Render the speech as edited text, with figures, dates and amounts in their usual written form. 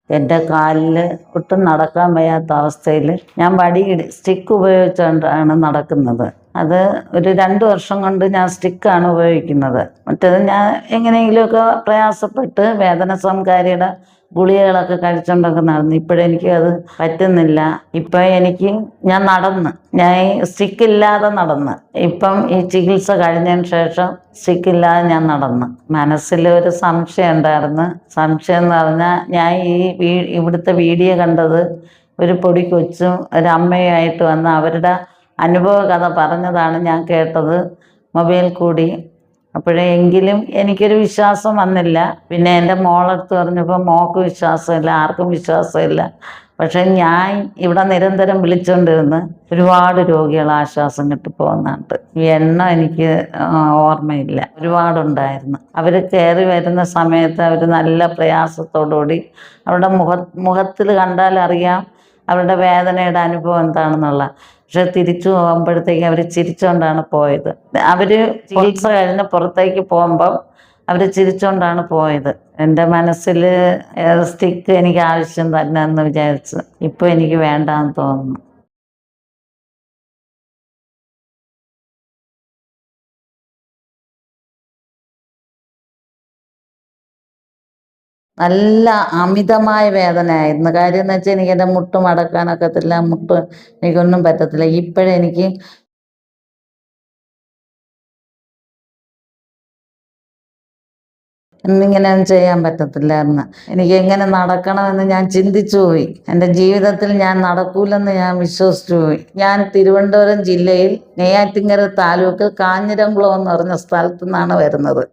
എൻ്റെ കാലിൽ ഒട്ടും നടക്കാൻ വയ്യാത്ത അവസ്ഥയിൽ ഞാൻ സ്റ്റിക്ക് ഉപയോഗിച്ചുകൊണ്ടാണ് നടക്കുന്നത്. അത് ഒരു 2 വർഷം കൊണ്ട് ഞാൻ സ്റ്റിക്കാണ് ഉപയോഗിക്കുന്നത്. മറ്റേത് ഞാൻ എങ്ങനെയെങ്കിലുമൊക്കെ പ്രയാസപ്പെട്ട് വേദന സംഹാരിയുടെ ഗുളികകളൊക്കെ കഴിച്ചുകൊണ്ടൊക്കെ നടന്നു. ഇപ്പോഴെനിക്ക് അത് പറ്റുന്നില്ല. ഞാൻ സ്റ്റിക്കില്ലാതെ നടന്ന് ഇപ്പം ഈ ചികിത്സ കഴിഞ്ഞതിന് ശേഷം സ്റ്റിക്കില്ലാതെ ഞാൻ നടന്ന്. മനസ്സിലൊരു സംശയം ഉണ്ടായിരുന്നു. സംശയം എന്ന് പറഞ്ഞാൽ ഞാൻ ഇവിടുത്തെ വീഡിയോ കണ്ടത് ഒരു പൊടി കൊച്ചും ഒരമ്മയുമായിട്ട് വന്ന് അവരുടെ അനുഭവ കഥ പറഞ്ഞതാണ് ഞാൻ കേട്ടത് മൊബൈൽ കൂടി. എങ്കിലും എനിക്കൊരു വിശ്വാസം വന്നില്ല. പിന്നെ എൻ്റെ മോളടുത്ത് പറഞ്ഞപ്പോൾ മോൾക്ക് വിശ്വാസമില്ല, ആർക്കും വിശ്വാസമില്ല. പക്ഷെ ഞാൻ ഇവിടെ നിരന്തരം വിളിച്ചുകൊണ്ടിരുന്ന് ഒരുപാട് രോഗികൾ ആശ്വാസം കിട്ടിപ്പോകുന്നുണ്ട്. ഈ എണ്ണം എനിക്ക് ഓർമ്മയില്ല, ഒരുപാടുണ്ടായിരുന്നു. അവർ കയറി വരുന്ന സമയത്ത് അവർ നല്ല പ്രയാസത്തോടുകൂടി അവരുടെ മുഖത്തിൽ കണ്ടാൽ അറിയാം അവരുടെ വേദനയുടെ അനുഭവം എന്താണെന്നുള്ള. പക്ഷെ തിരിച്ചു പോകുമ്പോഴത്തേക്ക് അവർ ചിരിച്ചുകൊണ്ടാണ് പോയത്. അവർ ചികിത്സ കഴിഞ്ഞ് പുറത്തേക്ക് പോകുമ്പം അവർ ചിരിച്ചുകൊണ്ടാണ് പോയത്. എൻ്റെ മനസ്സിൽ സ്റ്റിക്ക് എനിക്ക് ആവശ്യം തന്നെ എന്ന് വിചാരിച്ച് ഇപ്പോൾ എനിക്ക് വേണ്ടാന്ന് തോന്നുന്നു. നല്ല അമിതമായ വേദനയായിരുന്നു. കാര്യം എന്ന് വെച്ചാൽ എനിക്ക് എൻ്റെ മുട്ട് മടക്കാനൊക്കത്തില്ല, എനിക്കൊന്നും പറ്റത്തില്ല. ഇപ്പോഴെനിക്ക് എന്നിങ്ങനെയൊന്നും ചെയ്യാൻ പറ്റത്തില്ലായിരുന്നു. എനിക്ക് എങ്ങനെ നടക്കണമെന്ന് ഞാൻ ചിന്തിച്ചു പോയി. എൻ്റെ ജീവിതത്തിൽ ഞാൻ നടക്കൂലെന്ന് ഞാൻ വിശ്വസിച്ചു പോയി. ഞാൻ തിരുവനന്തപുരം ജില്ലയിൽ നെയ്യാറ്റിൻകര താലൂക്ക് കാഞ്ഞിരംകുളം എന്ന് പറഞ്ഞ സ്ഥലത്തു നിന്നാണ് വരുന്നത്.